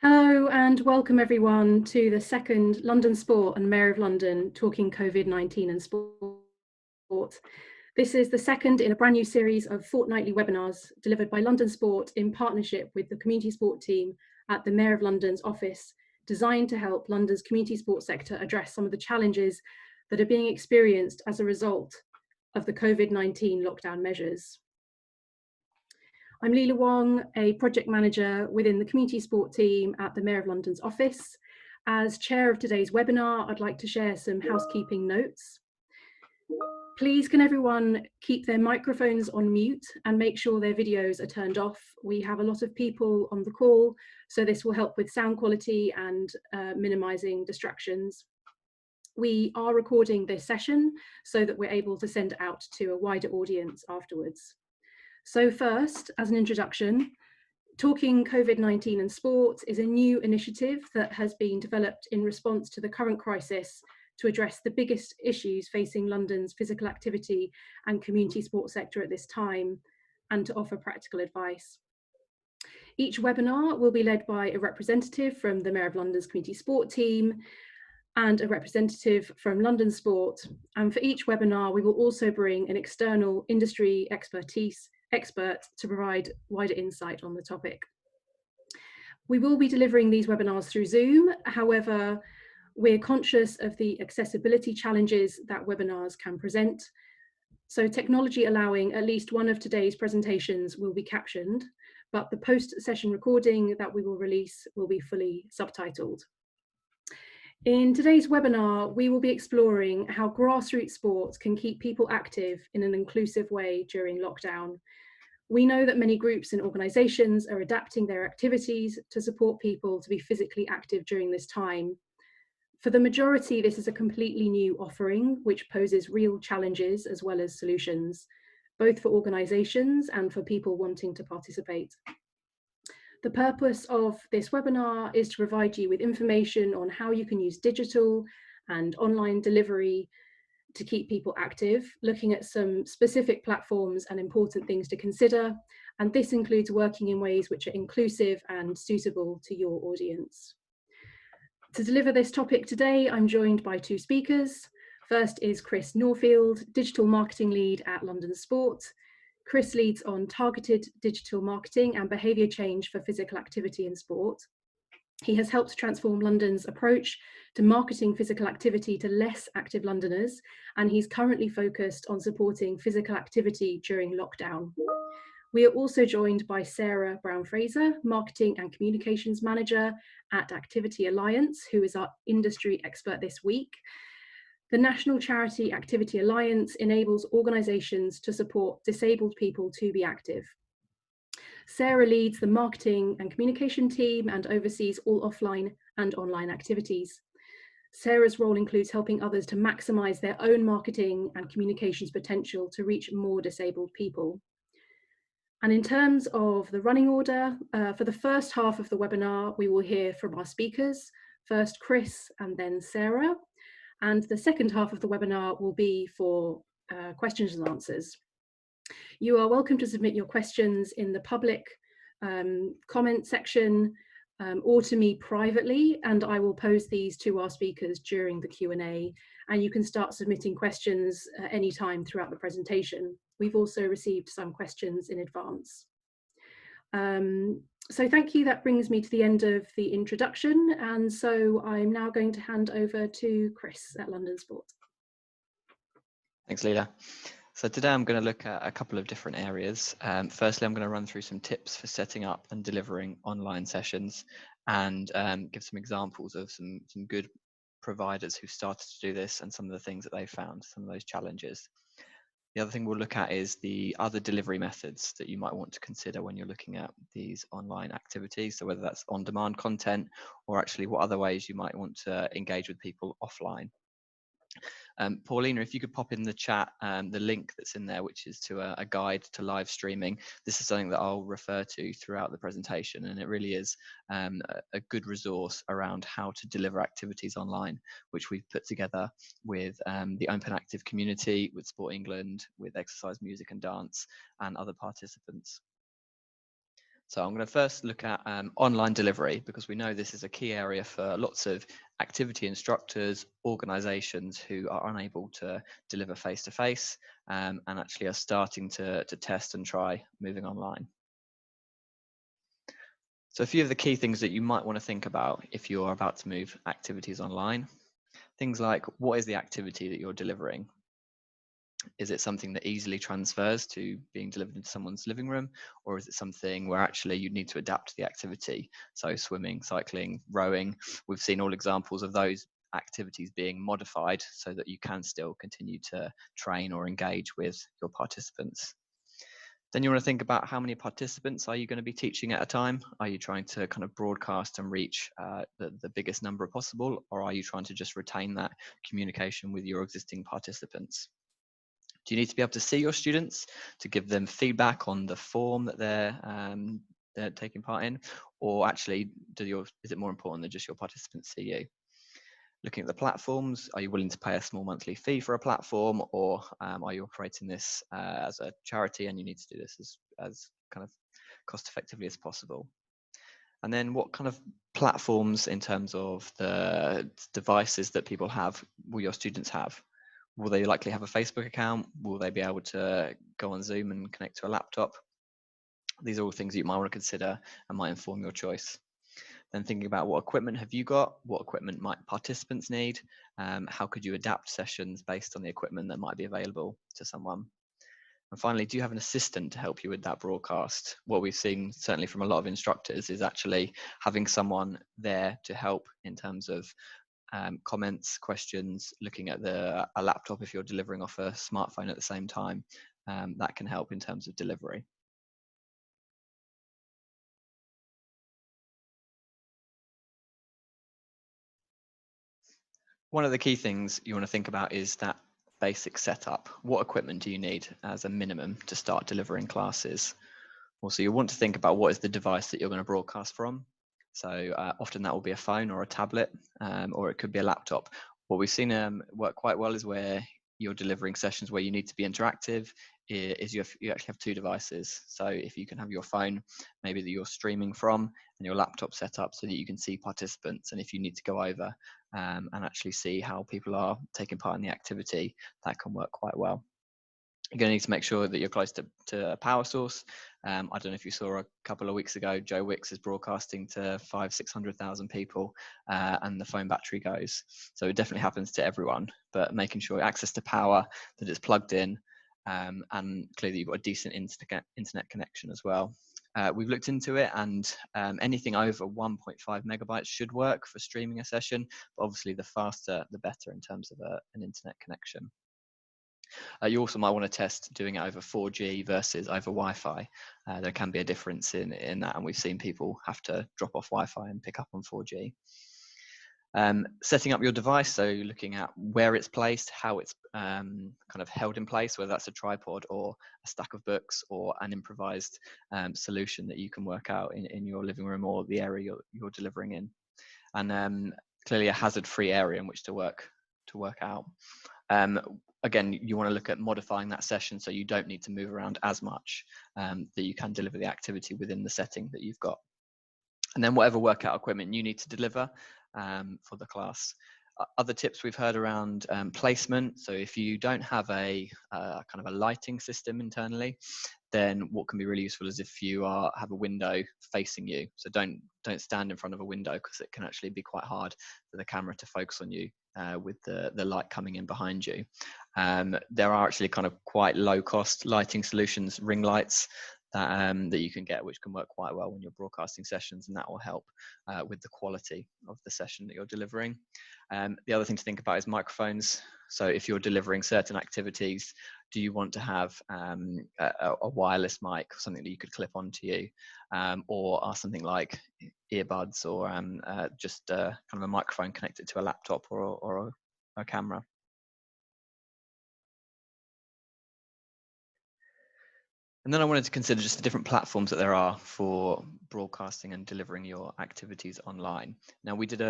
Hello and welcome everyone to the second London Sport and Mayor of London talking COVID-19 and sport. This is the second in a brand new series of fortnightly webinars delivered by London Sport in partnership with the community sport team at the Mayor of London's office, designed to help London's community sport sector address some of the challenges that are being experienced as a result of the COVID-19 lockdown measures. I'm Leela Wong, a project manager within the community sport team at the Mayor of London's office. As chair of today's webinar, I'd like to share some housekeeping notes. Please can everyone keep their microphones on mute and make sure their videos are turned off. We have a lot of people on the call, so this will help with sound quality and minimizing distractions. We are recording this session so that we're able to send it out to a wider audience afterwards. So first, as an introduction, Talking COVID-19 and Sport is a new initiative that has been developed in response to the current crisis to address the biggest issues facing London's physical activity and community sport sector at this time, and to offer practical advice. Each webinar will be led by a representative from the Mayor of London's community sport team and a representative from London Sport. And for each webinar, we will also bring an external industry expert to provide wider insight on the topic. We will be delivering these webinars through Zoom. However, we're conscious of the accessibility challenges that webinars can present. So technology allowing, at least one of today's presentations will be captioned, but the post-session recording that we will release will be fully subtitled. In today's webinar, we will be exploring how grassroots sports can keep people active in an inclusive way during lockdown. We know that many groups and organisations are adapting their activities to support people to be physically active during this time. For the majority, this is a completely new offering, which poses real challenges as well as solutions, both for organisations and for people wanting to participate. The purpose of this webinar is to provide you with information on how you can use digital and online delivery to keep people active, looking at some specific platforms and important things to consider. And this includes working in ways which are inclusive and suitable to your audience. To deliver this topic today, I'm joined by two speakers. First is Chris Norfield, Digital Marketing Lead at London Sport. Chris leads on targeted digital marketing and behaviour change for physical activity in sport. He has helped transform London's approach to marketing physical activity to less active Londoners, and he's currently focused on supporting physical activity during lockdown. We are also joined by Sarah Brown-Fraser, Marketing and Communications Manager at Activity Alliance, who is our industry expert this week. The National Charity Activity Alliance enables organisations to support disabled people to be active. Sarah leads the marketing and communication team and oversees all offline and online activities. Sarah's role includes helping others to maximise their own marketing and communications potential to reach more disabled people. And in terms of the running order, for the first half of the webinar, we will hear from our speakers, first Chris and then Sarah. And the second half of the webinar will be for questions and answers. You are welcome to submit your questions in the public comment section or to me privately, and I will pose these to our speakers during the Q&A, and you can start submitting questions at any time throughout the presentation. We've also received some questions in advance. So thank you, that brings me to the end of the introduction, and so I'm now going to hand over to Chris at London Sport. Thanks, Leela. So today I'm going to look at a couple of different areas. Firstly, I'm going to run through some tips for setting up and delivering online sessions, and give some examples of some good providers who started to do this and some of the things that they found, some of those challenges. The other thing we'll look at is the other delivery methods that you might want to consider when you're looking at these online activities. So whether that's on-demand content or actually what other ways you might want to engage with people offline. Paulina, if you could pop in the chat the link that's in there, which is to a guide to live streaming. This is something that I'll refer to throughout the presentation, and it really is a good resource around how to deliver activities online, which we've put together with the Open Active community, with Sport England, with Exercise Music and Dance, and other participants. So I'm going to first look at online delivery, because we know this is a key area for lots of activity instructors, organisations who are unable to deliver face-to-face and actually are starting to test and try moving online. So a few of the key things that you might want to think about if you're about to move activities online. Things like, what is the activity that you're delivering? Is it something that easily transfers to being delivered into someone's living room, or is it something where actually you need to adapt to the activity? So swimming, cycling, rowing, we've seen all examples of those activities being modified so that you can still continue to train or engage with your participants. Then you want to think about how many participants are you going to be teaching at a time? Are you trying to kind of broadcast and reach the biggest number possible, or are you trying to just retain that communication with your existing participants? Do you need to be able to see your students to give them feedback on the form that they're taking part in, or actually is it more important that just your participants see you? Looking at the platforms, are you willing to pay a small monthly fee for a platform, or are you operating this as a charity and you need to do this as kind of cost effectively as possible? And then what kind of platforms in terms of the devices that people have will your students have? Will they likely have a Facebook account? Will they be able to go on Zoom and connect to a laptop? These are all things that you might want to consider and might inform your choice. Then thinking about what equipment have you got? What equipment might participants need? How could you adapt sessions based on the equipment that might be available to someone? And finally, do you have an assistant to help you with that broadcast? What we've seen certainly from a lot of instructors is actually having someone there to help in terms of comments, questions, looking at a laptop if you're delivering off a smartphone at the same time. That can help in terms of delivery. One of the key things you want to think about is that basic setup. What equipment do you need as a minimum to start delivering classes? Also, you want to think about what is the device that you're going to broadcast from. So often that will be a phone or a tablet, or it could be a laptop. What we've seen work quite well is where you're delivering sessions where you need to be interactive, is you actually have two devices. So if you can have your phone, maybe that you're streaming from, and your laptop set up so that you can see participants. And if you need to go over and actually see how people are taking part in the activity, that can work quite well. You're going to need to make sure that you're close to a power source. I don't know if you saw a couple of weeks ago, Joe Wicks is broadcasting to 500,000-600,000 people and the phone battery goes. So it definitely happens to everyone, but making sure access to power, that it's plugged in, and clearly you've got a decent internet connection as well. We've looked into it, and anything over 1.5 megabytes should work for streaming a session, but obviously the faster the better in terms of an internet connection. You also might want to test doing it over 4G versus over Wi-Fi. There can be a difference in that, and we've seen people have to drop off Wi-Fi and pick up on 4G. Setting up your device, so looking at where it's placed, how it's kind of held in place, whether that's a tripod or a stack of books or an improvised solution that you can work out in your living room or the area you're delivering in. And clearly a hazard-free area in which to work out. Again, you want to look at modifying that session so you don't need to move around as much, that you can deliver the activity within the setting that you've got. And then whatever workout equipment you need to deliver for the class. Other tips we've heard around placement. So if you don't have a kind of a lighting system internally, then what can be really useful is if you have a window facing you. So don't stand in front of a window, because it can actually be quite hard for the camera to focus on you with the light coming in behind you. There are actually kind of quite low cost lighting solutions, ring lights, that you can get, which can work quite well when you're broadcasting sessions, and that will help with the quality of the session that you're delivering. The other thing to think about is microphones. So if you're delivering certain activities, do you want to have a wireless mic, something that you could clip onto you, or are something like earbuds, or just kind of a microphone connected to a laptop or a camera? And then I wanted to consider just the different platforms that there are for broadcasting and delivering your activities online. Now, we did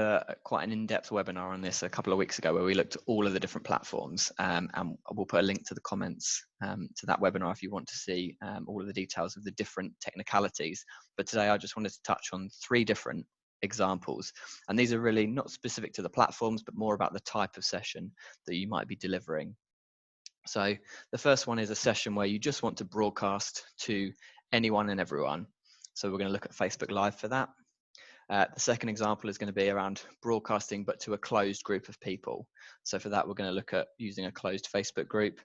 quite an in-depth webinar on this a couple of weeks ago where we looked at all of the different platforms, and we'll put a link to the comments to that webinar if you want to see all of the details of the different technicalities. But today I just wanted to touch on 3 different examples, and these are really not specific to the platforms, but more about the type of session that you might be delivering. So the first one is a session where you just want to broadcast to anyone and everyone. So we're going to look at Facebook Live for that. The second example is going to be around broadcasting, but to a closed group of people. So for that, we're going to look at using a closed Facebook group.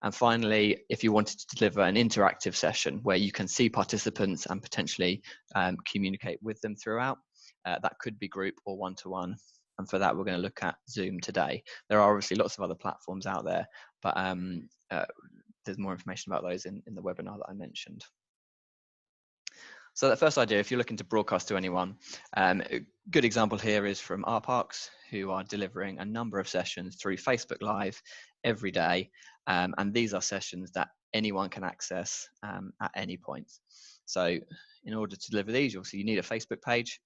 And finally, if you wanted to deliver an interactive session where you can see participants and potentially communicate with them throughout, that could be group or one-to-one. And for that, we're going to look at Zoom today. There are obviously lots of other platforms out there, but there's more information about those in the webinar that I mentioned. So that first idea, if you're looking to broadcast to anyone, a good example here is from our parks, who are delivering a number of sessions through Facebook Live every day. And these are sessions that anyone can access at any point. So in order to deliver these, obviously you need a Facebook page.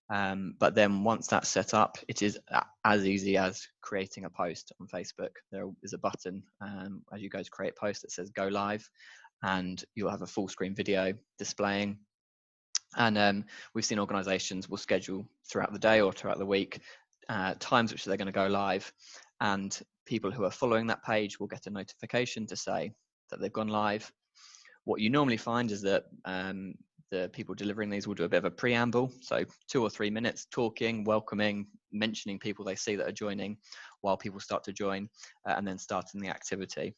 But then once that's set up, it is as easy as creating a post on Facebook. There is a button as you go to create post that says go live, and you'll have a full screen video displaying. And we've seen organizations will schedule throughout the day or throughout the week times which they're going to go live, and people who are following that page will get a notification to say that they've gone live. What you normally find is that the people delivering these will do a bit of a preamble, so 2 or 3 minutes talking, welcoming, mentioning people they see that are joining while people start to join, and then starting the activity.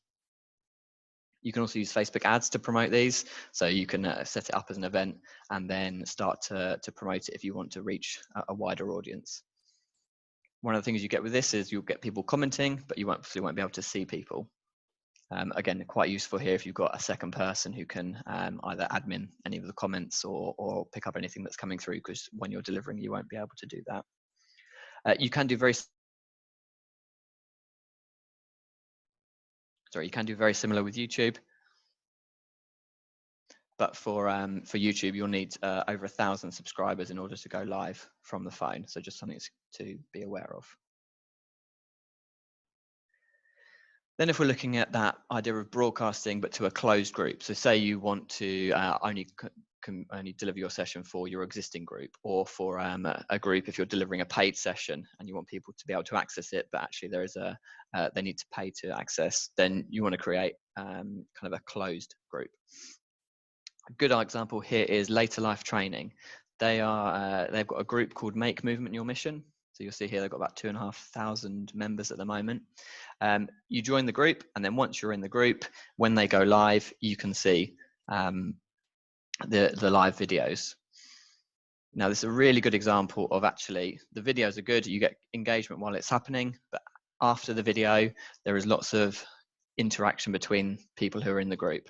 You can also use Facebook ads to promote these, so you can set it up as an event and then start to promote it if you want to reach a wider audience. One of the things you get with this is you'll get people commenting, but you won't be able to see people. Again, quite useful here if you've got a second person who can either admin any of the comments or pick up anything that's coming through, because when you're delivering, you won't be able to do that. You can do very similar with YouTube, but for YouTube, you'll need over 1,000 subscribers in order to go live from the phone. So just something to be aware of. Then if we're looking at that idea of broadcasting, but to a closed group. So say you want to only deliver your session for your existing group, or for a group if you're delivering a paid session and you want people to be able to access it, but actually there is they need to pay to access, then you want to create kind of a closed group. A good example here is Later Life Training. They've got a group called Make Movement Your Mission. So you'll see here they've got about 2,500 members at the moment. You join the group, and then once you're in the group, when they go live, you can see the live videos. Now, this is a really good example of actually the videos are good. You get engagement while it's happening, but after the video, there is lots of interaction between people who are in the group.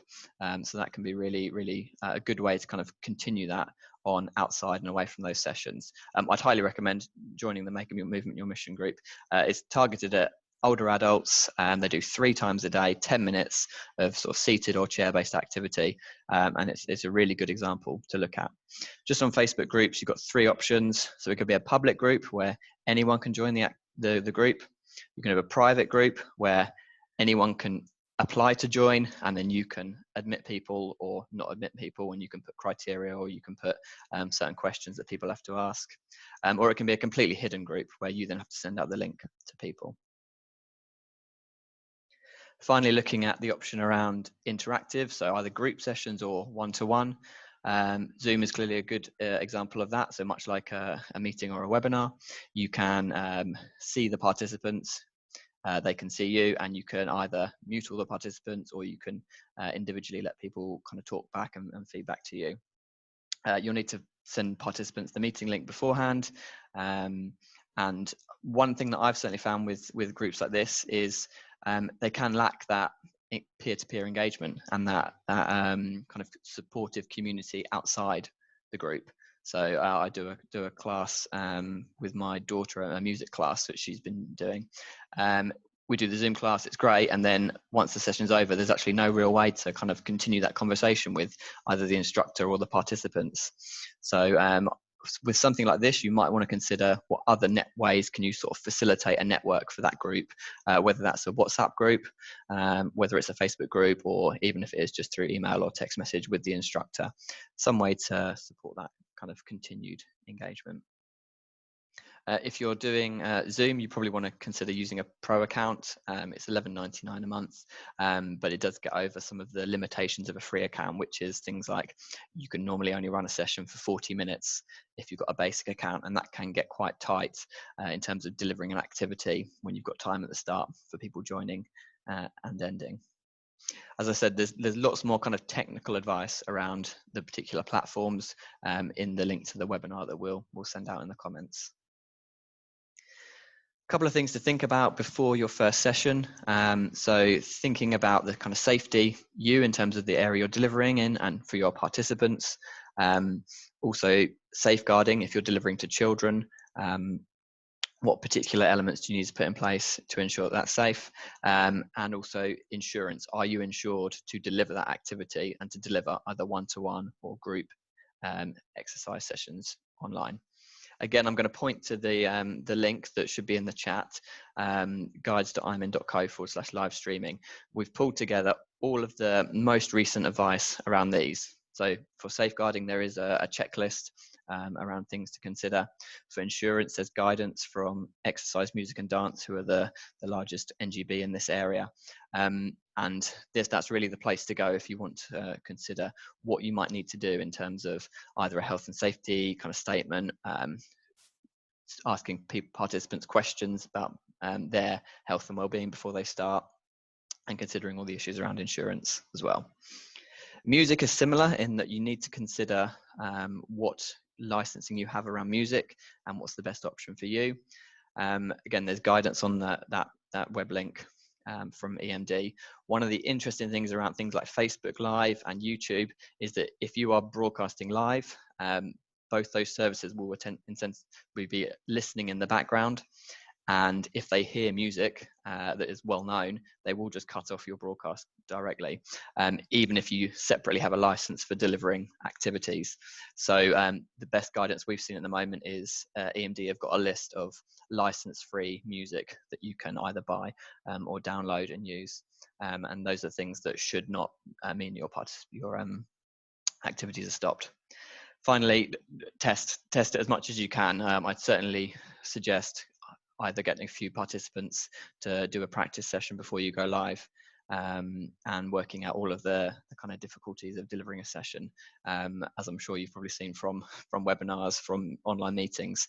So that can be really, really a good way to kind of continue that on outside and away from those sessions. I'd highly recommend joining the Make Movement Your Mission group. It's targeted at older adults, and they do 3 times a day, 10 minutes of sort of seated or chair-based activity, and it's a really good example to look at. Just on Facebook groups, you've got 3 options. So it could be a public group where anyone can join the group. You can have a private group where anyone can apply to join, and then you can admit people or not admit people, and you can put criteria, or you can put certain questions that people have to ask. Or it can be a completely hidden group where you then have to send out the link to people. Finally, looking at the option around interactive, so either group sessions or one-to-one. Zoom is clearly a good example of that. So much like a meeting or a webinar, you can see the participants. They can see you, and you can either mute all the participants, or you can individually let people kind of talk back and feedback to you. You'll need to send participants the meeting link beforehand. And one thing that I've certainly found with groups like this is they can lack that peer-to-peer engagement and that kind of supportive community outside the group. So I do a class with my daughter, a music class, which she's been doing. we do the Zoom class, it's great, and then once the session's over, there's actually no real way to kind of continue that conversation with either the instructor or the participants. So with something like this, you might want to consider what other ways can you sort of facilitate a network for that group, whether that's a WhatsApp group, whether it's a Facebook group, or even if it is just through email or text message with the instructor, some way to support that kind of continued engagement. If you're doing Zoom, you probably want to consider using a pro account. It's $11.99 a month, but it does get over some of the limitations of a free account, which is things like you can normally only run a session for 40 minutes if you've got a basic account, and that can get quite tight in terms of delivering an activity when you've got time at the start for people joining and ending. As I said, there's lots more kind of technical advice around the particular platforms in the link to the webinar that we'll send out in the comments. Couple of things to think about before your first session. So thinking about the kind of safety, in terms of the area you're delivering in, and for your participants. Also safeguarding if you're delivering to children. What particular elements do you need to put in place to ensure that that's safe? And also insurance. Are you insured to deliver that activity and to deliver either one-to-one or group exercise sessions online? Again, I'm going to point to the link that should be in the chat, guides.imin.co/live streaming. We've pulled together all of the most recent advice around these. So for safeguarding, there is a checklist around things to consider. For insurance, there's guidance from Exercise, Music and Dance, who are the largest NGB in this area. And that's really the place to go if you want to consider what you might need to do in terms of either a health and safety kind of statement, asking participants questions about their health and well-being before they start, and considering all the issues around insurance as well. Music is similar in that you need to consider what licensing you have around music and what's the best option for you. Again, there's guidance on that web link from EMD. One of the interesting things around things like Facebook Live and YouTube is that if you are broadcasting live, both those services will be listening in the background. And if they hear music that is well known, they will just cut off your broadcast directly, even if you separately have a license for delivering activities. So the best guidance we've seen at the moment is EMD have got a list of license-free music that you can either buy or download and use. And those are things that should not mean your activities are stopped. Finally, test it as much as you can. I'd certainly suggest either getting a few participants to do a practice session before you go live, and working out all of the kind of difficulties of delivering a session. As I'm sure you've probably seen from webinars, from online meetings,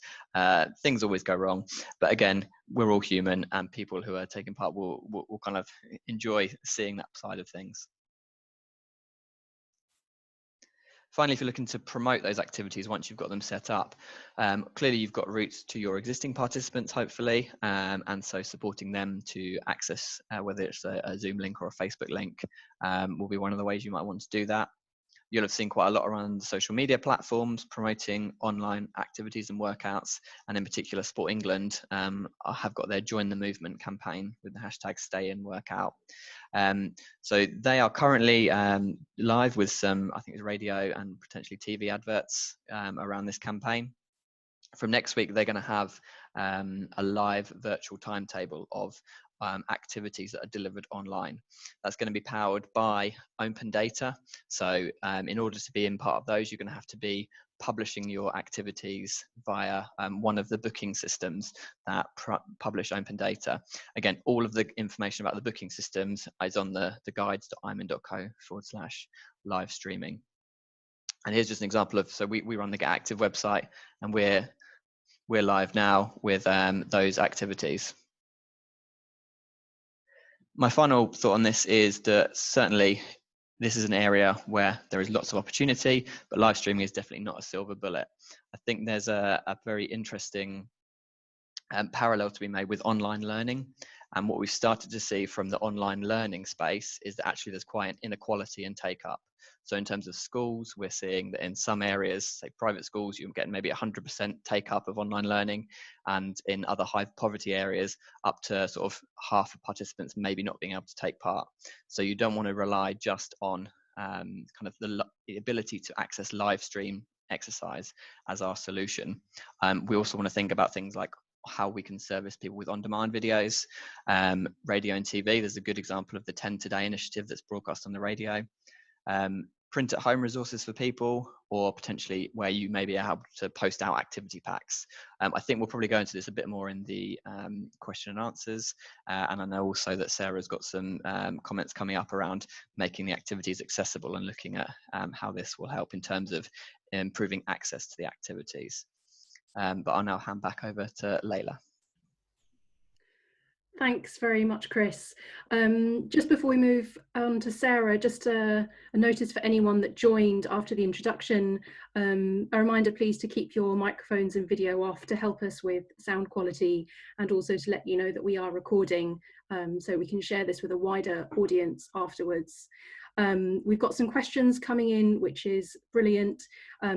things always go wrong. But again, we're all human, and people who are taking part will kind of enjoy seeing that side of things. Finally, if you're looking to promote those activities once you've got them set up, clearly you've got routes to your existing participants, hopefully, and so supporting them to access, whether it's a Zoom link or a Facebook link, will be one of the ways you might want to do that. You'll have seen quite a lot around social media platforms promoting online activities and workouts, and in particular Sport England have got their Join the Movement campaign with the hashtag #StayInWorkout. So they are currently live with some, I think it's radio and potentially TV adverts around this campaign. From next week, they're going to have a live virtual timetable of activities that are delivered online. That's going to be powered by open data. So in order to be in part of those, you're going to have to be publishing your activities via one of the booking systems that publish open data. Again, all of the information about the booking systems is on the guides.imin.co/live streaming. And here's just an example of, so we run the Get Active website, and we're live now with those activities. My final thought on this is that certainly this is an area where there is lots of opportunity, but live streaming is definitely not a silver bullet. I think there's a very interesting parallel to be made with online learning. And what we've started to see from the online learning space is that actually there's quite an inequality in take up. So in terms of schools, we're seeing that in some areas, say private schools, you're getting maybe 100% take up of online learning, and in other high poverty areas, up to sort of half of participants maybe not being able to take part. So you don't want to rely just on kind of the ability to access live stream exercise as our solution. We also want to think about things like how we can service people with on-demand videos, radio and TV. There's a good example of the 10 Today initiative that's broadcast on the radio. Print at home resources for people, or potentially where you may be able to post out activity packs. I think we'll probably go into this a bit more in the question and answers. And I know also that Sarah's got some comments coming up around making the activities accessible and looking at how this will help in terms of improving access to the activities. But I'll now hand back over to Layla. Thanks very much, Chris. Just before we move on to Sarah, just a notice for anyone that joined after the introduction, a reminder please to keep your microphones and video off to help us with sound quality, and also to let you know that we are recording so we can share this with a wider audience afterwards. We've got some questions coming in, which is brilliant.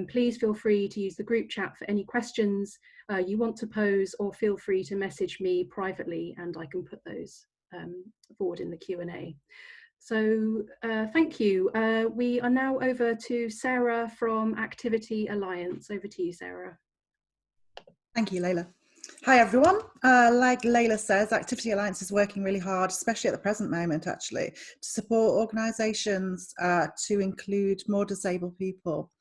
Please feel free to use the group chat for any questions you want to pose, or feel free to message me privately and I can put those forward in the Q&A. So thank you. We are now over to Sarah from Activity Alliance. Over to you, Sarah. Thank you, Layla. Hi everyone. Like Layla says, Activity Alliance is working really hard, especially at the present moment actually, to support organisations to include more disabled people.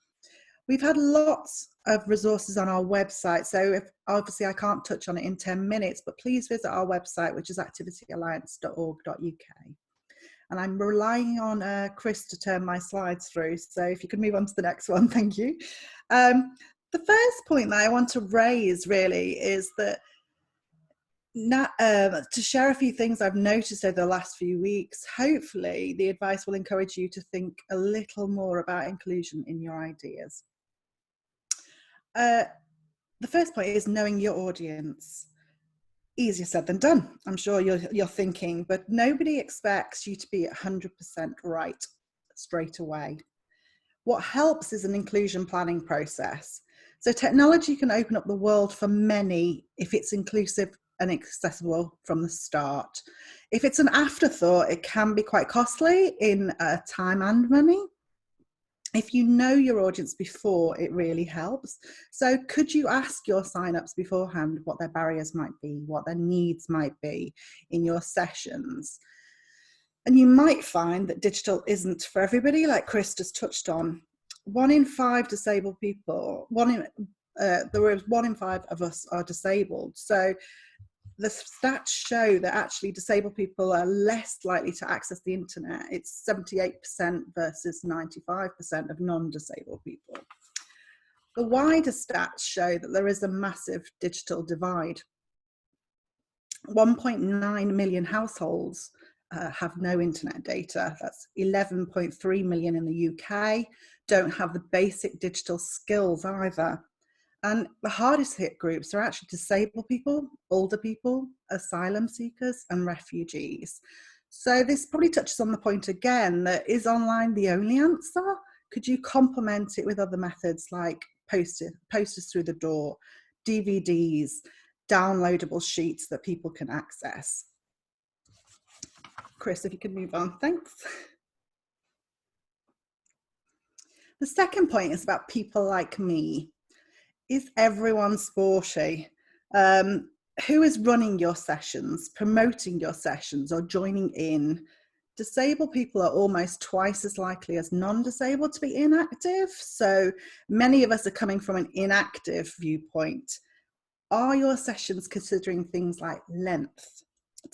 We've had lots of resources on our website, so obviously I can't touch on it in 10 minutes, but please visit our website, which is activityalliance.org.uk. And I'm relying on Chris to turn my slides through, so if you could move on to the next one, thank you. The first point that I want to raise really is that to share a few things I've noticed over the last few weeks. Hopefully the advice will encourage you to think a little more about inclusion in your ideas. The first point is knowing your audience. Easier said than done, I'm sure you're thinking, but nobody expects you to be 100% right straight away. What helps is an inclusion planning process. So technology can open up the world for many if it's inclusive and accessible from the start. If it's an afterthought, it can be quite costly in time and money. If you know your audience before, it really helps. So could you ask your sign-ups beforehand what their barriers might be, what their needs might be in your sessions? And you might find that digital isn't for everybody, like Chris just touched on. 1 in 5 disabled people, there is 1 in 5 of us are disabled. So the stats show that actually disabled people are less likely to access the internet. It's 78% versus 95% of non-disabled people. The wider stats show that there is a massive digital divide. 1.9 million households have no internet data. That's 11.3 million in the UK, don't have the basic digital skills either. And the hardest hit groups are actually disabled people, older people, asylum seekers, and refugees. So this probably touches on the point again that is online the only answer? Could you complement it with other methods like posters through the door, DVDs, downloadable sheets that people can access? Chris, if you could move on, thanks. The second point is about people like me. Is everyone sporty? Who is running your sessions, promoting your sessions, or joining in? Disabled people are almost twice as likely as non-disabled to be inactive. So many of us are coming from an inactive viewpoint. Are your sessions considering things like length,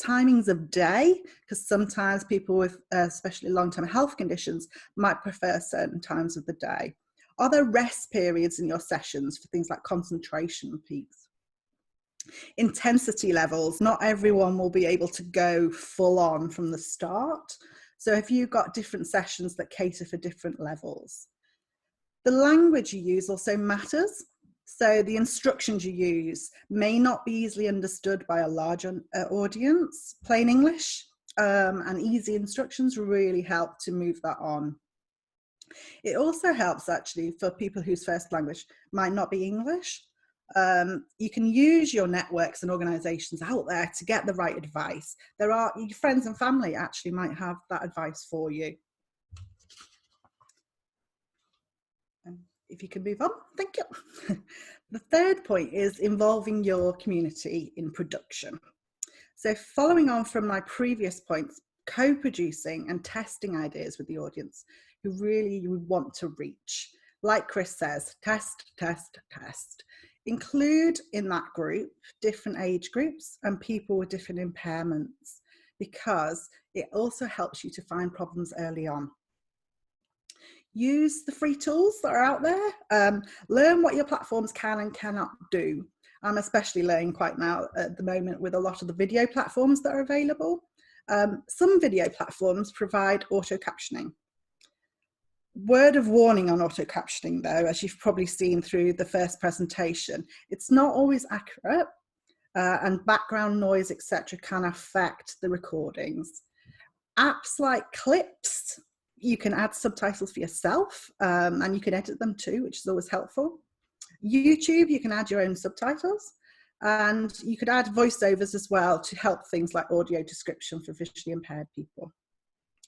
timings of day? Because sometimes people with especially long-term health conditions might prefer certain times of the day. Are there rest periods in your sessions for things like concentration peaks? Intensity levels, not everyone will be able to go full on from the start. So if you've got different sessions that cater for different levels. The language you use also matters. So the instructions you use may not be easily understood by a large audience. Plain English and easy instructions really help to move that on. It also helps actually for people whose first language might not be English. You can use your networks and organizations out there to get the right advice. There are your friends and family actually might have that advice for you. If you can move on, thank you. The third point is involving your community in production. So following on from my previous points, co-producing and testing ideas with the audience who really you want to reach. Like Chris says, test, test, test. Include in that group different age groups and people with different impairments, because it also helps you to find problems early on. Use the free tools that are out there. Learn what your platforms can and cannot do. I'm especially learning quite now at the moment with a lot of the video platforms that are available. Some video platforms provide auto captioning. Word of warning on auto captioning though, as you've probably seen through the first presentation, it's not always accurate and background noise, etc., can affect the recordings. Apps like Clips, you can add subtitles for yourself and you can edit them too, which is always helpful. YouTube, you can add your own subtitles, and you could add voiceovers as well to help things like audio description for visually impaired people.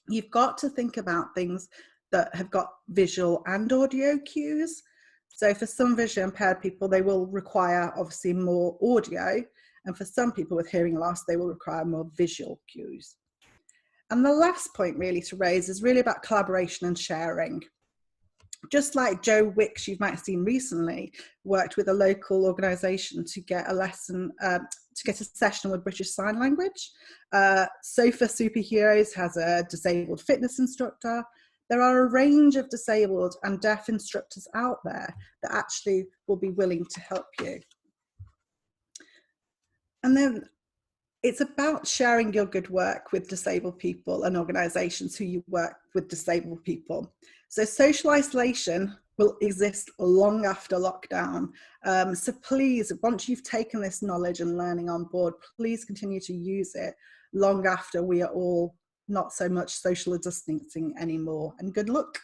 You've got to think about things that have got visual and audio cues. So for some visually impaired people, they will require obviously more audio, and for some people with hearing loss, they will require more visual cues. And the last point really to raise is really about collaboration and sharing. Just like Joe Wicks, you might have seen recently, worked with a local organisation to get a lesson, to get a session with British Sign Language. Sofa Superheroes has a disabled fitness instructor. There are a range of disabled and deaf instructors out there that actually will be willing to help you. And then it's about sharing your good work with disabled people and organisations who you work with disabled people. So social isolation will exist long after lockdown. So please, once you've taken this knowledge and learning on board, please continue to use it long after we are all not so much social distancing anymore. And good luck.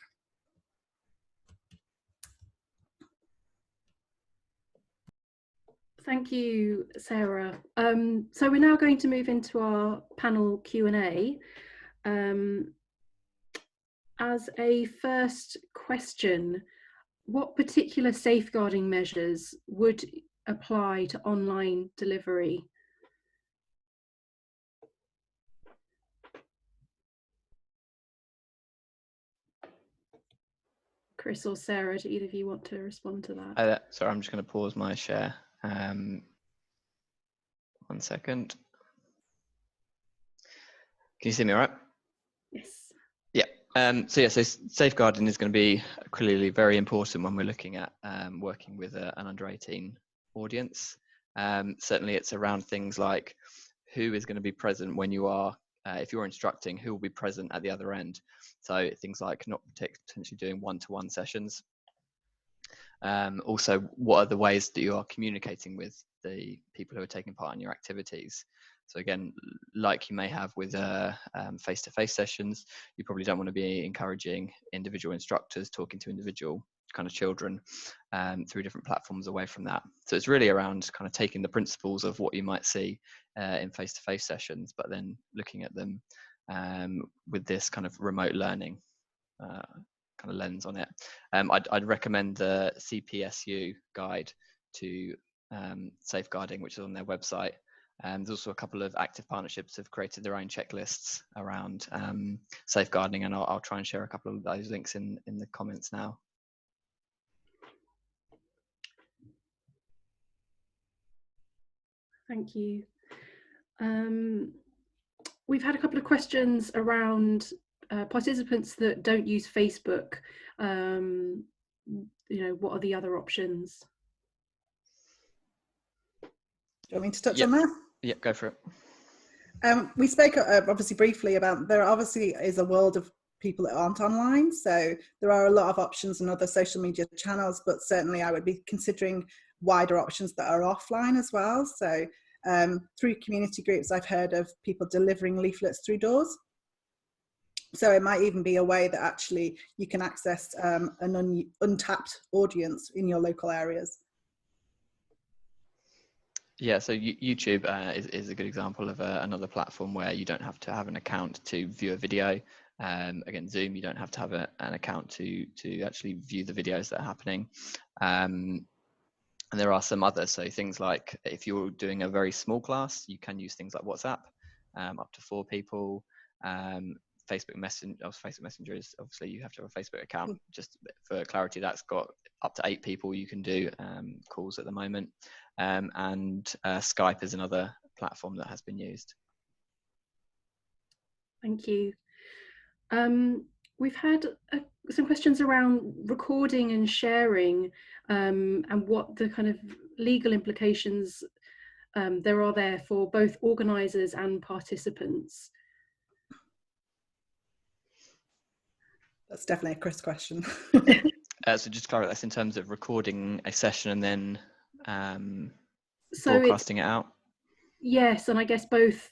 Thank you, Sarah. So we're now going to move into our panel Q&A. As a first question, what particular safeguarding measures would apply to online delivery? Chris or Sarah, do either of you want to respond to that? Sorry, I'm just going to pause my share. 1 second. Can you see me all right? Yes. Yeah. So safeguarding is going to be clearly very important when we're looking at working with an under 18 audience. Certainly it's around things like who is going to be present when you are, if you're instructing, who will be present at the other end. So things like not potentially doing one-to-one sessions. Also, what are the ways that you are communicating with the people who are taking part in your activities? So again, like you may have with face-to-face sessions, you probably don't want to be encouraging individual instructors talking to individual kind of children through different platforms away from that. So it's really around kind of taking the principles of what you might see in face-to-face sessions, but then looking at them with this kind of remote learning kind of lens on it. I'd recommend the CPSU guide to safeguarding, which is on their website. There's also a couple of active partnerships have created their own checklists around safeguarding, and I'll try and share a couple of those links in the comments now. Thank you. We've had a couple of questions around participants that don't use Facebook. You know, what are the other options? Do you want me to touch on that? Yeah, go for it. We spoke obviously briefly about there obviously is a world of people that aren't online, so there are a lot of options and other social media channels, but certainly I would be considering wider options that are offline as well. So through community groups, I've heard of people delivering leaflets through doors. So it might even be a way that actually you can access an untapped audience in your local areas. Yeah, so YouTube is a good example of another platform where you don't have to have an account to view a video. Again, Zoom, you don't have to have an account to actually view the videos that are happening. And there are some others, so things like if you're doing a very small class, you can use things like WhatsApp, up to 4 people. Facebook Messenger is obviously you have to have a Facebook account. Just for clarity, that's got up to 8 people you can do calls at the moment. And Skype is another platform that has been used. Thank you. We've had some questions around recording and sharing, and what the kind of legal implications there are there for both organisers and participants. That's definitely a Chris question. So just clarify, that's in terms of recording a session and then so broadcasting it out? Yes, and I guess both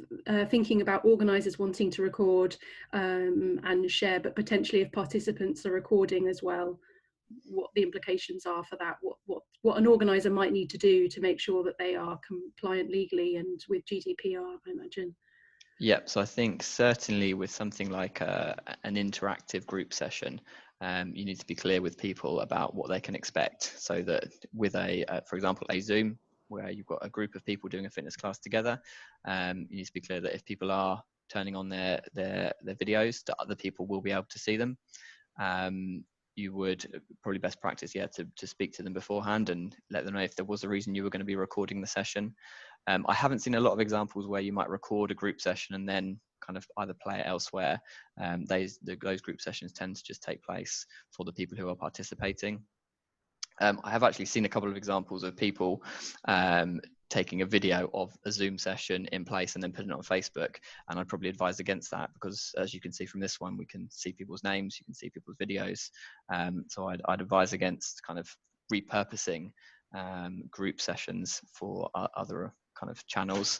thinking about organisers wanting to record and share, but potentially if participants are recording as well, what the implications are for that, what an organiser might need to do to make sure that they are compliant legally and with GDPR, I imagine. Yep, so I think certainly with something like an interactive group session, you need to be clear with people about what they can expect, so that with for example, a Zoom, where you've got a group of people doing a fitness class together, you need to be clear that if people are turning on their videos, that other people will be able to see them. You would probably best practice, to speak to them beforehand and let them know if there was a reason you were going to be recording the session. I haven't seen a lot of examples where you might record a group session and then kind of either play it elsewhere. Those group sessions tend to just take place for the people who are participating. I have actually seen a couple of examples of people taking a video of a Zoom session in place and then putting it on Facebook, and I'd probably advise against that, because as you can see from this one, we can see people's names, you can see people's videos, so I'd advise against kind of repurposing group sessions for other kind of channels.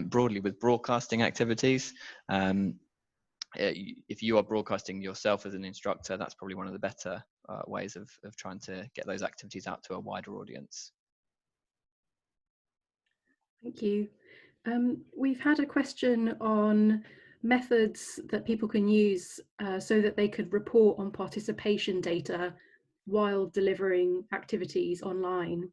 Broadly with broadcasting activities, if you are broadcasting yourself as an instructor, that's probably one of the better ways of trying to get those activities out to a wider audience. Thank you. We've had a question on methods that people can use so that they could report on participation data while delivering activities online.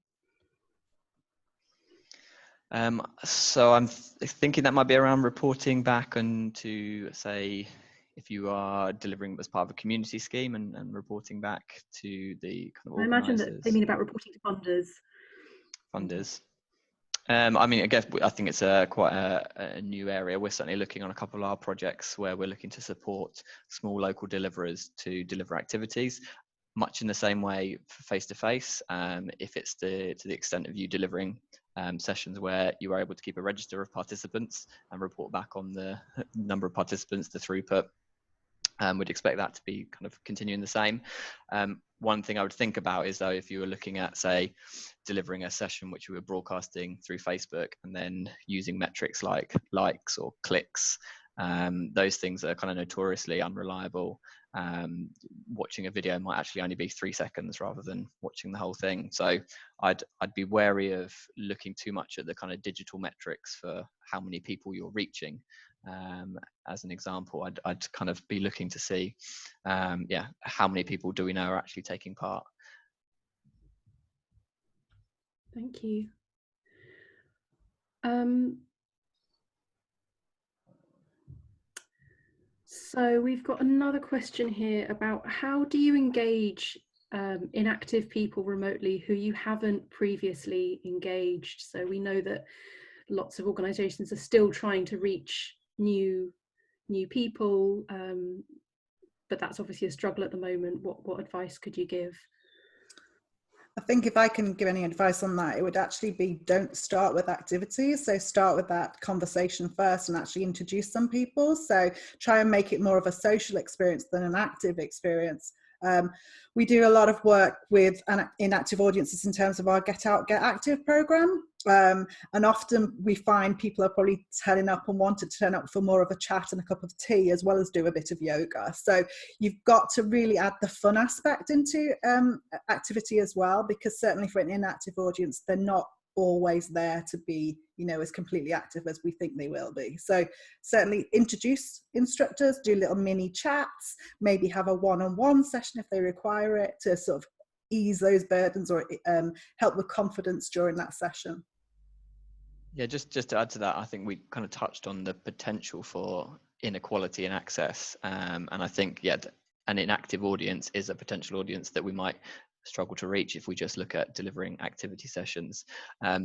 So I'm thinking that might be around reporting back and to say, if you are delivering as part of a community scheme and reporting back to the kind of organisers. I imagine that they mean about reporting to funders. Funders. I mean, I think it's quite a new area. We're certainly looking on a couple of our projects where we're looking to support small local deliverers to deliver activities, much in the same way for face-to-face. If it's to the extent of you delivering sessions where you are able to keep a register of participants and report back on the number of participants, the throughput, we'd expect that to be kind of continuing the same. One thing I would think about is, though, if you were looking at, say, delivering a session which you were broadcasting through Facebook and then using metrics like likes or clicks, those things are kind of notoriously unreliable. Watching a video might actually only be 3 seconds rather than watching the whole thing. So I'd be wary of looking too much at the kind of digital metrics for how many people you're reaching. As an example, I'd kind of be looking to see, how many people do we know are actually taking part. Thank you. So we've got another question here about how do you engage inactive people remotely who you haven't previously engaged? So we know that lots of organisations are still trying to reach new people, but that's obviously a struggle at the moment. What advice could you give? I think if I can give any advice on that, it would actually be, don't start with activities. So start with that conversation first and actually introduce some people. So try and make it more of a social experience than an active experience. We do a lot of work with inactive audiences in terms of our Get Out, Get Active program. And often we find people are probably turning up and want to turn up for more of a chat and a cup of tea, as well as do a bit of yoga. So you've got to really add the fun aspect into activity as well, because certainly for an inactive audience, they're not always there to be, you know, as completely active as we think they will be. So certainly introduce instructors, do little mini chats, maybe have a one-on-one session if they require it, to sort of ease those burdens or help with confidence during that session. Yeah, just to add to that, I think we kind of touched on the potential for inequality in access, and I think, yeah, an inactive audience is a potential audience that we might struggle to reach if we just look at delivering activity sessions,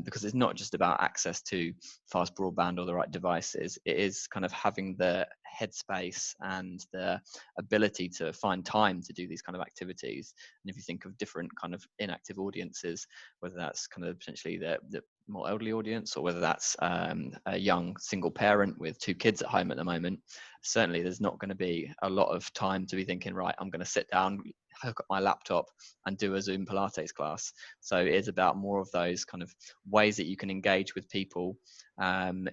because it's not just about access to fast broadband or the right devices. It is kind of having the headspace and the ability to find time to do these kind of activities. And if you think of different kind of inactive audiences, whether that's kind of potentially the more elderly audience, or whether that's a young single parent with 2 kids at home at the moment, certainly there's not going to be a lot of time to be thinking, right, I'm going to sit down, hook up my laptop and do a Zoom Pilates class. So it is about more of those kind of ways that you can engage with people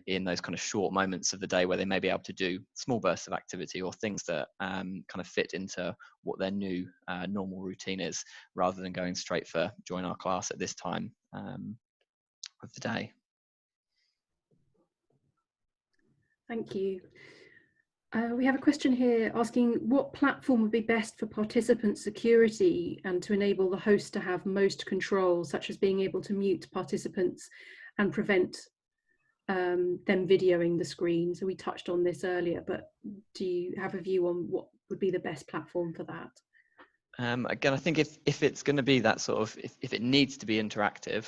in those kind of short moments of the day where they may be able to do small bursts of activity or things that kind of fit into what their new normal routine is, rather than going straight for join our class at this time of the day. Thank you. We have a question here asking what platform would be best for participant security and to enable the host to have most control, such as being able to mute participants and prevent them videoing the screen. So we touched on this earlier, but do you have a view on what would be the best platform for that? Again, I think if it's going to be that sort of, if it needs to be interactive,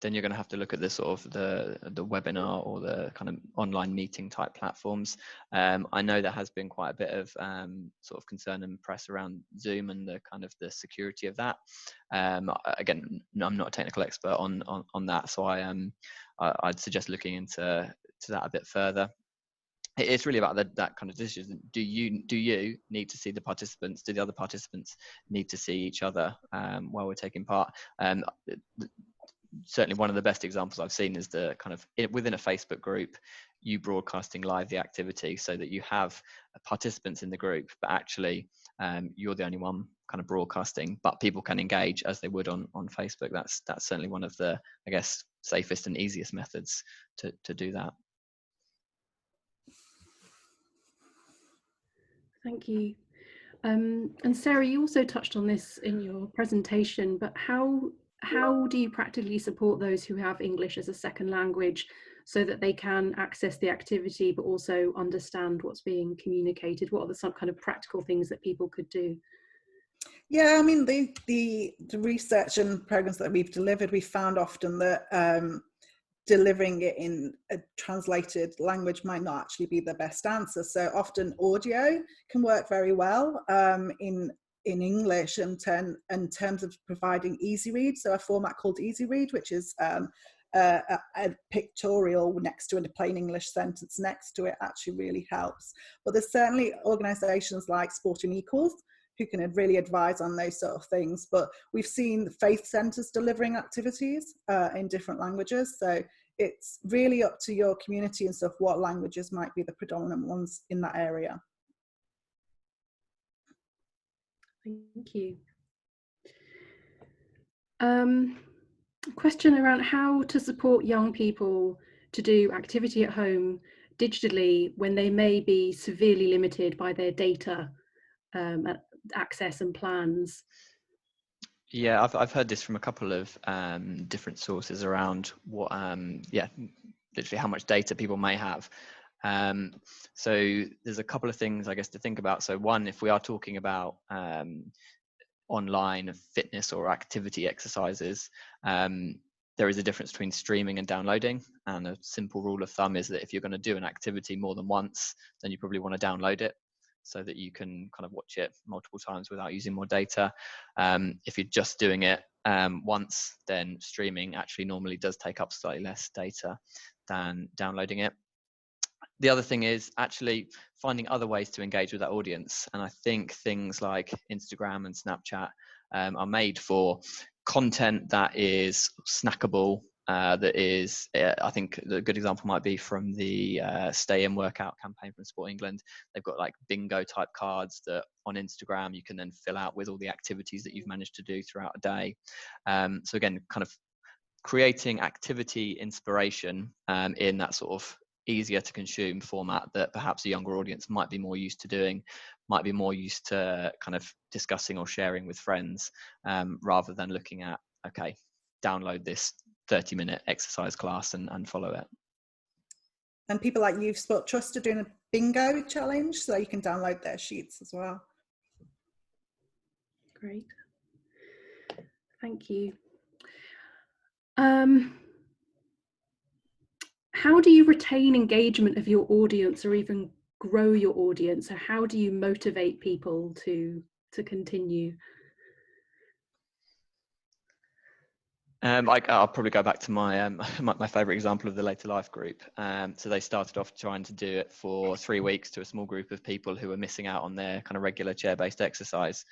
then you're going to have to look at the sort of the webinar or the kind of online meeting type platforms. I know there has been quite a bit of sort of concern and press around Zoom and the kind of the security of that. Again, I'm not a technical expert on that, so I'd suggest looking into that a bit further. It's really about that kind of decision. Do you need to see the participants? Do the other participants need to see each other while we're taking part? Certainly one of the best examples I've seen is the kind of within a Facebook group, you broadcasting live the activity so that you have participants in the group, but actually you're the only one kind of broadcasting, but people can engage as they would on Facebook. That's certainly one of the, I guess, safest and easiest methods to do that. Thank you. And Sarah, you also touched on this in your presentation, but how do you practically support those who have English as a second language so that they can access the activity but also understand what's being communicated? What are some kind of practical things that people could do? Yeah, I mean, the research and programs that we've delivered, we found often that delivering it in a translated language might not actually be the best answer. So often audio can work very well in English in terms of providing easy read. So a format called easy read, which is a pictorial next to a plain English sentence next to it, actually really helps. But there's certainly organisations like Sporting Equals who can really advise on those sort of things. But we've seen faith centres delivering activities in different languages. So it's really up to your community and stuff what languages might be the predominant ones in that area. Thank you. Question around how to support young people to do activity at home digitally when they may be severely limited by their data access and plans. Yeah, I've heard this from a couple of different sources around what literally how much data people may have. So there's a couple of things I guess to think about. So one, if we are talking about online fitness or activity exercises, there is a difference between streaming and downloading, and a simple rule of thumb is that if you're going to do an activity more than once, then you probably want to download it so that you can kind of watch it multiple times without using more data. If you're just doing it once, then streaming actually normally does take up slightly less data than downloading it. the other thing is actually finding other ways to engage with that audience. And I think things like Instagram and Snapchat are made for content that is snackable. That is, I think a good example might be from the Stay In Workout campaign from Sport England. They've got like bingo type cards that on Instagram you can then fill out with all the activities that you've managed to do throughout a day. So again, kind of creating activity inspiration in that sort of easier to consume format that perhaps a younger audience might be more used to doing, might be more used to kind of discussing or sharing with friends, rather than looking at, okay, download this 30-minute exercise class and follow it. And people like Youth Sport Trust are doing a bingo challenge, so you can download their sheets as well. Great. Thank you. How do you retain engagement of your audience or even grow your audience? So how do you motivate people to continue? I'll probably go back to my my favorite example of the Later Life group. So they started off trying to do it for 3 weeks to a small group of people who were missing out on their kind of regular chair-based exercise.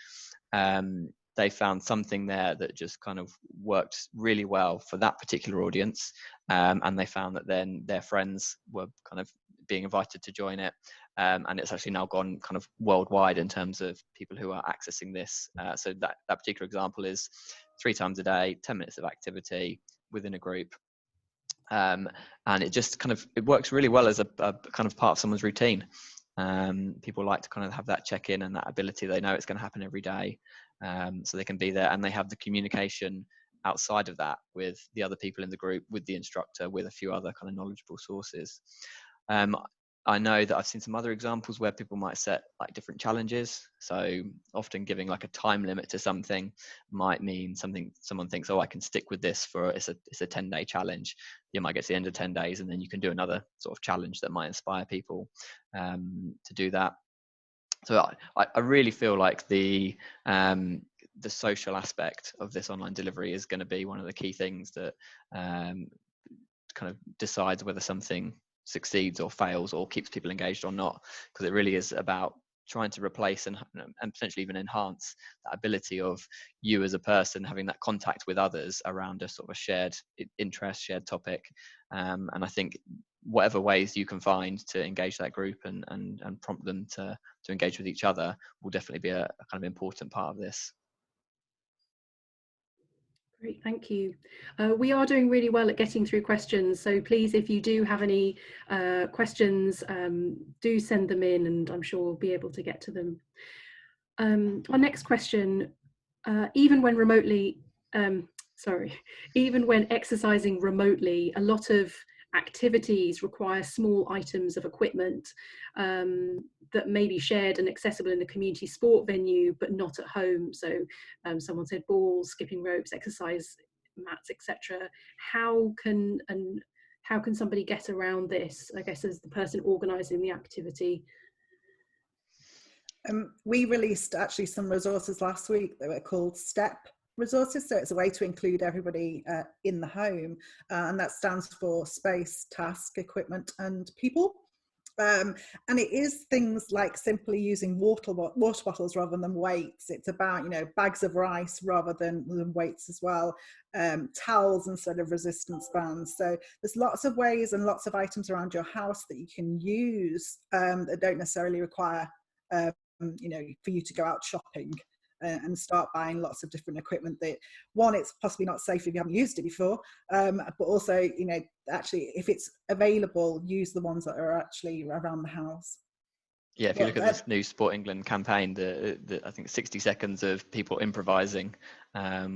They found something there that just kind of worked really well for that particular audience, and they found that then their friends were kind of being invited to join it, and it's actually now gone kind of worldwide in terms of people who are accessing this. So that particular example is 3 times a day, 10 minutes of activity within a group. And it just kind of, it works really well as a kind of part of someone's routine. People like to kind of have that check-in and that ability. They know it's going to happen every day, so they can be there, and they have the communication outside of that with the other people in the group, with the instructor, with a few other kind of knowledgeable sources. I know that I've seen some other examples where people might set like different challenges. So often giving like a time limit to something might mean someone thinks, oh, I can stick with this for it's a 10-day challenge. You might get to the end of 10 days and then you can do another sort of challenge that might inspire people to do that. So I really feel like the social aspect of this online delivery is going to be one of the key things that kind of decides whether something succeeds or fails or keeps people engaged or not, because it really is about trying to replace and potentially even enhance that ability of you as a person having that contact with others around a sort of a shared interest, shared topic, and I think whatever ways you can find to engage that group and prompt them to engage with each other will definitely be a kind of important part of this. Great, thank you. We are doing really well at getting through questions, so please, if you do have any questions, do send them in and I'm sure we'll be able to get to them. Our next question, even when exercising remotely, a lot of activities require small items of equipment that may be shared and accessible in a community sport venue, but not at home. So someone said balls, skipping ropes, exercise mats, etc. How can somebody get around this, I guess, as the person organising the activity? We released actually some resources last week that were called STEP resources. So it's a way to include everybody in the home, and that stands for space, task, equipment and people. And it is things like simply using water bottles rather than weights. It's about, bags of rice rather than weights as well, towels instead of resistance bands. So there's lots of ways and lots of items around your house that you can use that don't necessarily require for you to go out shopping and start buying lots of different equipment that, one, it's possibly not safe if you haven't used it before, but also, actually, if it's available, use the ones that are actually around the house. Yeah, if you look at this new Sport England campaign, the I think 60 seconds of people improvising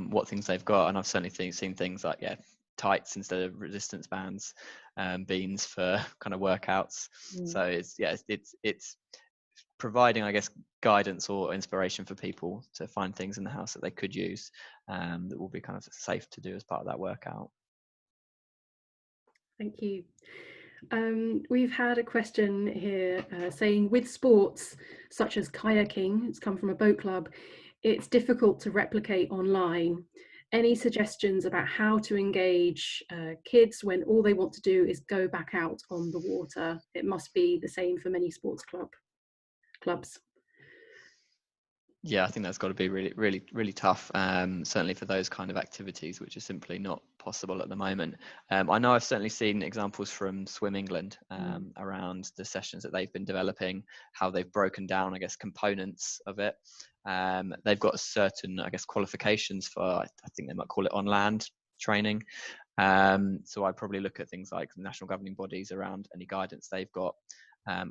what things they've got, and I've certainly seen things like tights instead of resistance bands, beans for kind of workouts. So it's providing, I guess, guidance or inspiration for people to find things in the house that they could use that will be kind of safe to do as part of that workout. Thank you. We've had a question here saying, with sports such as kayaking, it's come from a boat club, it's difficult to replicate online. Any suggestions about how to engage kids when all they want to do is go back out on the water? It must be the same for many sports clubs. Yeah, I think that's got to be really, really, really tough. Certainly for those kind of activities, which are simply not possible at the moment. I know I've certainly seen examples from Swim England around the sessions that they've been developing, how they've broken down, I guess, components of it. They've got certain, I guess, qualifications for, I think they might call it on land training. So I'd probably look at things like the national governing bodies around any guidance they've got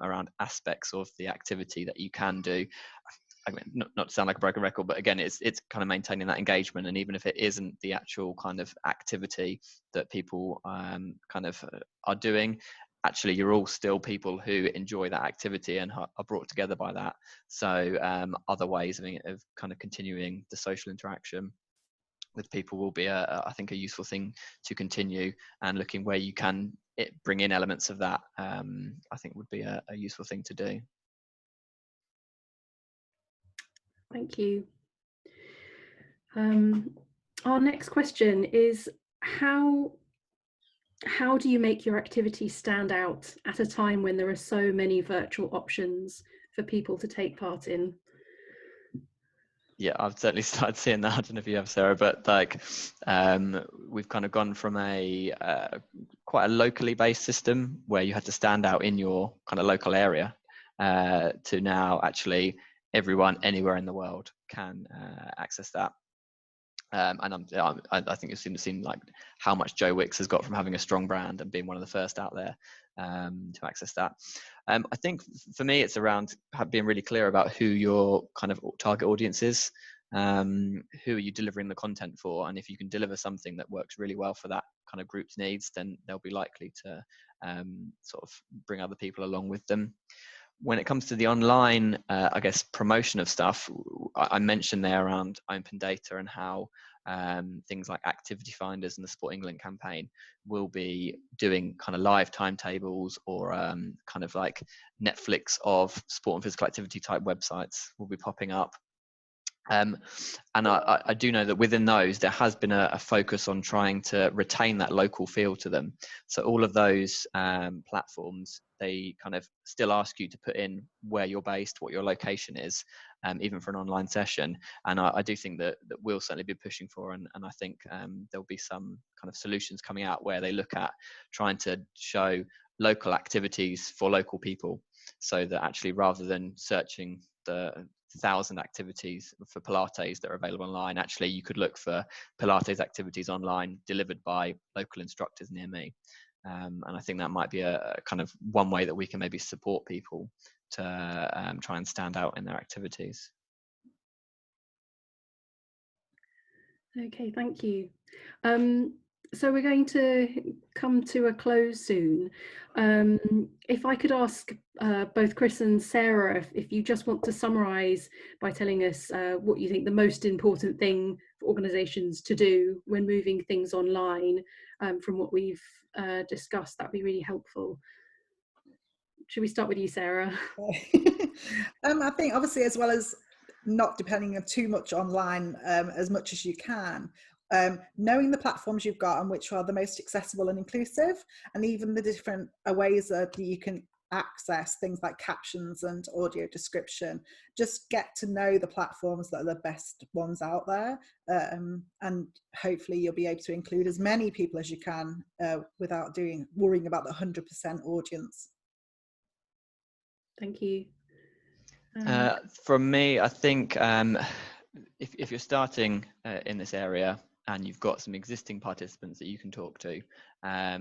around aspects of the activity that you can do. I mean, not to sound like a broken record, but again, it's kind of maintaining that engagement. And even if it isn't the actual kind of activity that people are doing, actually, you're all still people who enjoy that activity and are brought together by that. So other ways of kind of continuing the social interaction with people will be, I think, a useful thing to continue, and looking where you can bring in elements of that, I think would be a useful thing to do. Thank you. Our next question is, how do you make your activity stand out at a time when there are so many virtual options for people to take part in? Yeah, I've certainly started seeing that. I don't know if you have, Sarah, but like we've kind of gone from a quite a locally based system where you had to stand out in your kind of local area to now actually everyone anywhere in the world can access that. And I think you've seen like how much Joe Wicks has got from having a strong brand and being one of the first out there to access that. I think for me, it's around being really clear about who your kind of target audience is. Who are you delivering the content for? And if you can deliver something that works really well for that kind of group's needs, then they'll be likely to sort of bring other people along with them. When it comes to the online, I guess, promotion of stuff, I mentioned there around open data and how things like activity finders and the Sport England campaign will be doing kind of live timetables or kind of like Netflix of sport and physical activity type websites will be popping up. And I do know that within those, there has been a focus on trying to retain that local feel to them. So all of those platforms, they kind of still ask you to put in where you're based, what your location is, even for an online session. And I do think that we'll certainly be pushing for, and I think there'll be some kind of solutions coming out where they look at trying to show local activities for local people, so that actually rather than searching the 1,000 activities for Pilates that are available online, actually you could look for Pilates activities online delivered by local instructors near me. And I think that might be a kind of one way that we can maybe support people to try and stand out in their activities. Okay, thank you. So we're going to come to a close soon. If I could ask both Chris and Sarah, if you just want to summarise by telling us what you think the most important thing for organisations to do when moving things online from what we've discussed, that'd be really helpful. Should we start with you, Sarah? I think obviously, as well as not depending on too much online as much as you can, knowing the platforms you've got and which are the most accessible and inclusive, and even the different ways that you can access things like captions and audio description. Just get to know the platforms that are the best ones out there, and hopefully you'll be able to include as many people as you can without worrying about the 100% audience. Thank you. From me, I think if you're starting in this area and you've got some existing participants that you can talk to,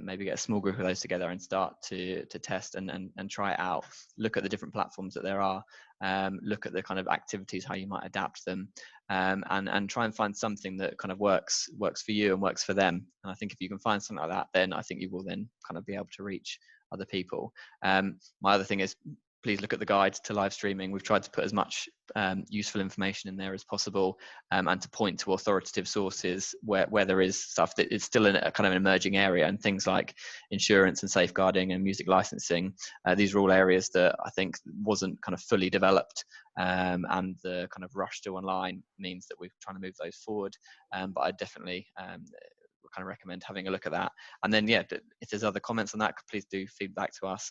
maybe get a small group of those together and start to test and try it out. Look at the different platforms that there are, look at the kind of activities, how you might adapt them, and try and find something that kind of works for you and works for them. And I think if you can find something like that, then I think you will then kind of be able to reach other people. My other thing is, please look at the guide to live streaming. We've tried to put as much useful information in there as possible, and to point to authoritative sources where there is stuff that is still in a kind of an emerging area, and things like insurance and safeguarding and music licensing. These are all areas that I think wasn't kind of fully developed, and the kind of rush to online means that we're trying to move those forward. But I definitely kind of recommend having a look at that. And then, yeah, if there's other comments on that, please do feedback to us.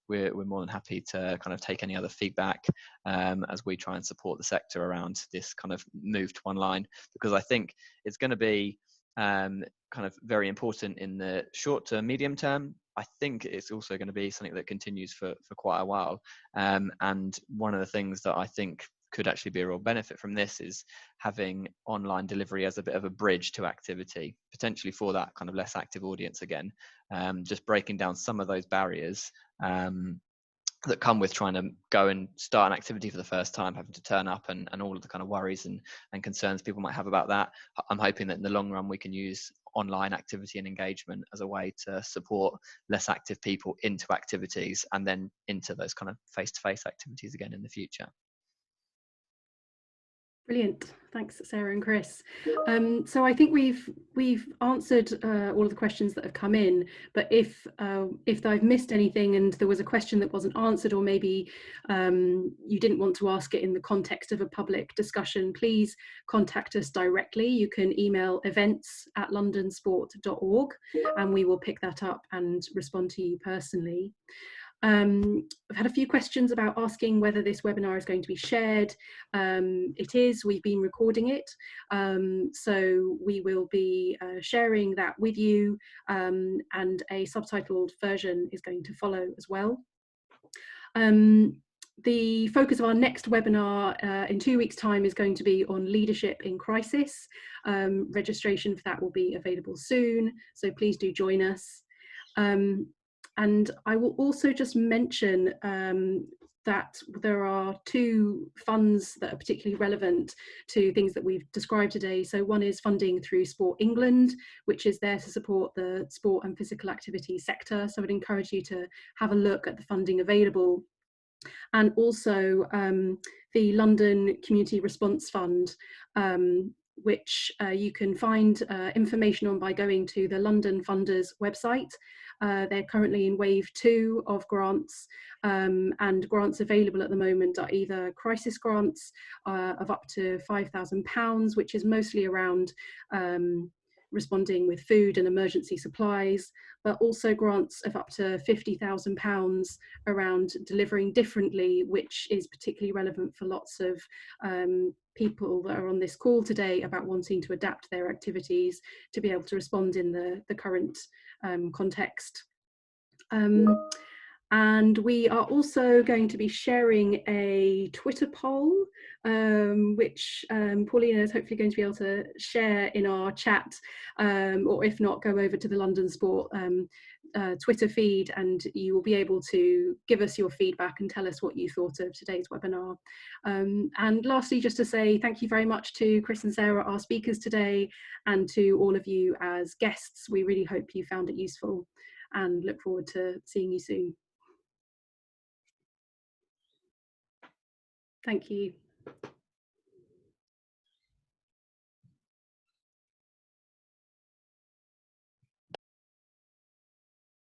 We're more than happy to kind of take any other feedback as we try and support the sector around this kind of move to online, because I think it's going to be kind of very important in the short to medium term. I think it's also going to be something that continues for quite a while. And one of the things that I think could actually be a real benefit from this is having online delivery as a bit of a bridge to activity, potentially for that kind of less active audience again, just breaking down some of those barriers that come with trying to go and start an activity for the first time, having to turn up, and all of the kind of worries and concerns people might have about that. I'm hoping that in the long run we can use online activity and engagement as a way to support less active people into activities, and then into those kind of face-to-face activities again in the future. Brilliant, thanks Sarah and Chris. So I think we've answered all of the questions that have come in, but if I've missed anything and there was a question that wasn't answered, or maybe you didn't want to ask it in the context of a public discussion, please contact us directly. You can email events@londonsport.org and we will pick that up and respond to you personally. I've had a few questions about asking whether this webinar is going to be shared. It is, we've been recording it, so we will be sharing that with you, and a subtitled version is going to follow as well. The focus of our next webinar in 2 weeks' time is going to be on leadership in crisis. Registration for that will be available soon, so please do join us. And I will also just mention that there are 2 funds that are particularly relevant to things that we've described today. So one is funding through Sport England, which is there to support the sport and physical activity sector. So I'd encourage you to have a look at the funding available. And also the London Community Response Fund, which you can find information on by going to the London Funders website. They're currently in wave 2 of grants, and grants available at the moment are either crisis grants of up to £5,000, which is mostly around responding with food and emergency supplies, but also grants of up to £50,000 around delivering differently, which is particularly relevant for lots of people that are on this call today about wanting to adapt their activities to be able to respond in the current context. And we are also going to be sharing a Twitter poll, which Paulina is hopefully going to be able to share in our chat, or if not, go over to the London Sport Twitter feed and you will be able to give us your feedback and tell us what you thought of today's webinar. And lastly, just to say thank you very much to Chris and Sarah, our speakers today, and to all of you as guests. We really hope you found it useful and look forward to seeing you soon. Thank you.